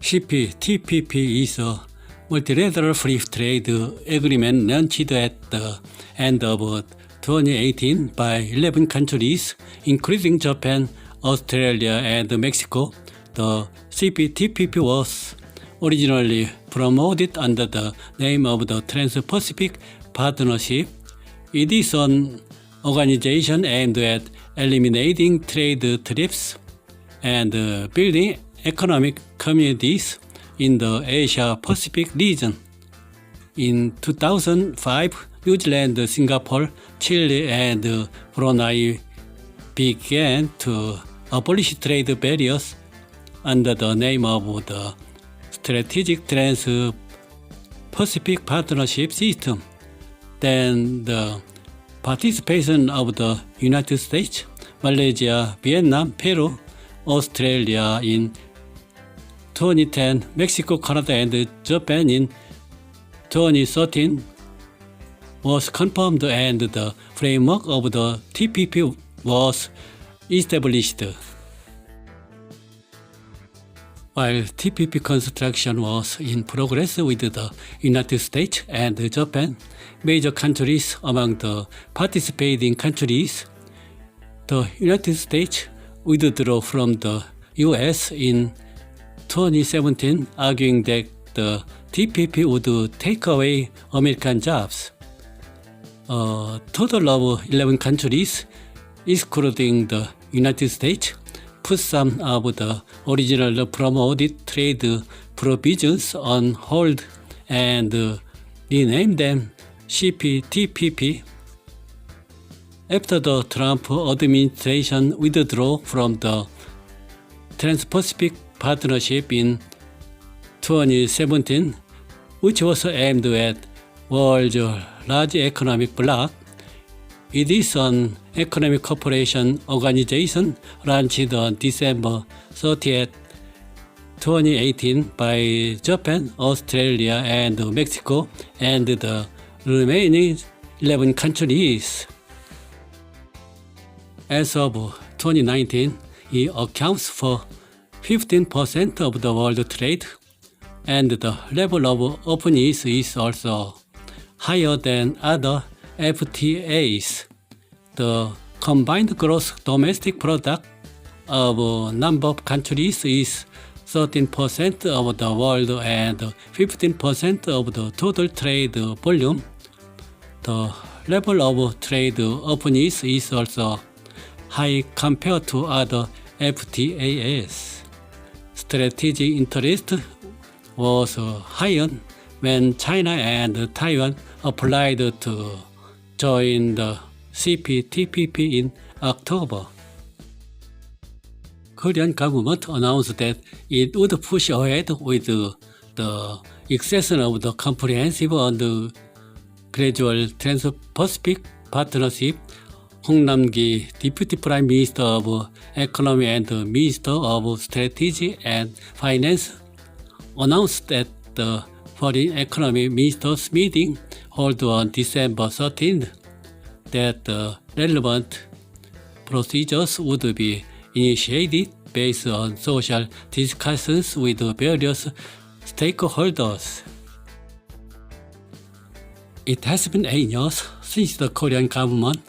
CPTPP is a multilateral free trade agreement launched at the end of 2018 by 11 countries, including Japan, Australia, and Mexico. The CPTPP was originally promoted under the name of the Trans-Pacific Partnership. It is an organization aimed at eliminating trade tariffs and building economic communities in the Asia-Pacific region. In 2005, New Zealand, Singapore, Chile, and Brunei began to abolish trade barriers under the name of the Strategic Trans-Pacific Partnership System. Then the participation of the United States, Malaysia, Vietnam, Peru, Australia in 2010, Mexico, Canada, and Japan in 2013 was confirmed and the framework of the TPP was established. While TPP construction was in progress with the United States and Japan, major countries among the participating countries, the United States withdrew from the US in 2017, arguing that the TPP would take away American jobs. A total of 11 countries, excluding the United States, put some of the original promoted trade provisions on hold and renamed them CPTPP. After the Trump administration withdrew from the Trans-Pacific Partnership in 2017, which was aimed at world's large economic bloc, it is an economic cooperation organization launched on December 30, 2018 by Japan, Australia, and Mexico, and the remaining 11 countries. As of 2019, it accounts for 15% of the world trade, and the level of openness is also higher than other FTAs. The combined gross domestic product of a number of countries is 13% of the world and 15% of the total trade volume. The level of trade openness is also high compared to other FTAs. Strategic interest was higher when China and Taiwan applied to join the CPTPP in October. Korean government announced that it would push ahead with the extension of the comprehensive and gradual Trans-Pacific Partnership. Hong Nam-gi, Deputy Prime Minister of Economy and Minister of Strategy and Finance, announced at the Foreign Economy Ministers meeting held on December 13th that the relevant procedures would be initiated based on social discussions with various stakeholders. It has been 8 years since the Korean government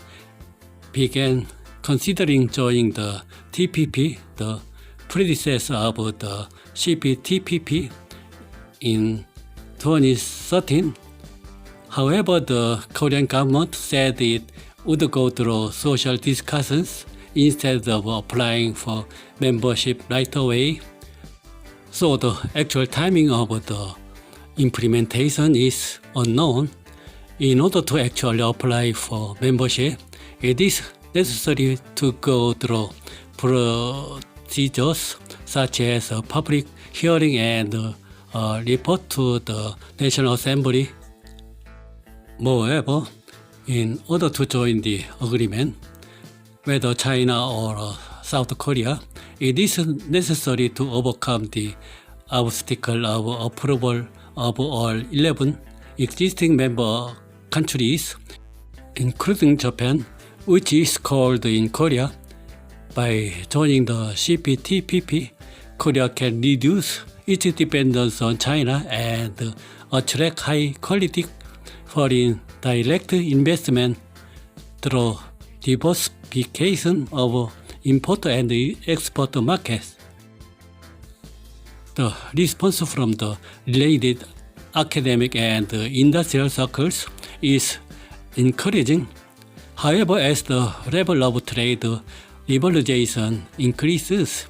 began considering joining the TPP, the predecessor of the CPTPP, in 2013. However, the Korean government said it would go through social discussions instead of applying for membership right away. So the actual timing of the implementation is unknown. In order to actually apply for membership, it is necessary to go through procedures such as a public hearing and a report to the National Assembly. Moreover, in order to join the agreement, whether China or South Korea, it is necessary to overcome the obstacle of approval of all 11 existing member countries, including Japan, which is called in Korea. By joining the CPTPP, Korea can reduce its dependence on China and attract high-quality foreign direct investment through diversification of import and export markets. The response from the related academic and industrial circles is encouraging. However, as the level of trade liberalization increases,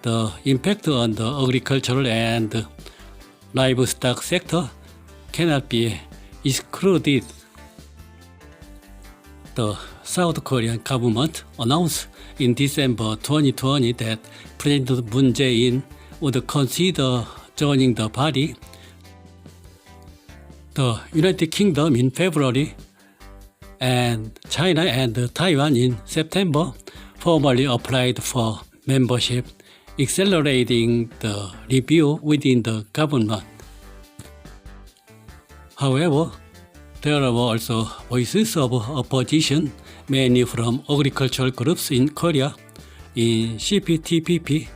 the impact on the agricultural and livestock sector cannot be excluded. The South Korean government announced in December 2020 that President Moon Jae-in would consider joining the party. The United Kingdom in February and China and Taiwan in September formally applied for membership, accelerating the review within the government. However, there were also voices of opposition, mainly from agricultural groups in Korea, in CPTPP,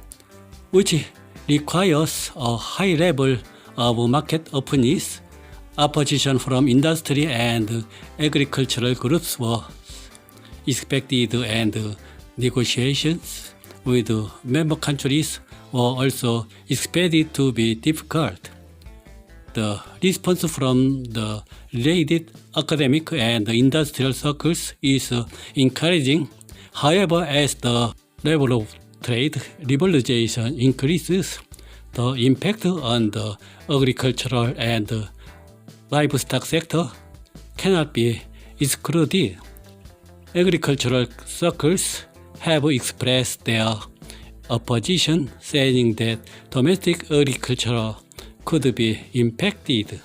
which requires a high level of market openness. Opposition from industry and agricultural groups was expected, and negotiations with member countries were also expected to be difficult. The response from the related academic and industrial circles is encouraging. However, as the level of trade liberalization increases, the impact on the agricultural and livestock sector cannot be excluded. Agricultural circles have expressed their opposition, saying that domestic agriculture could be impacted.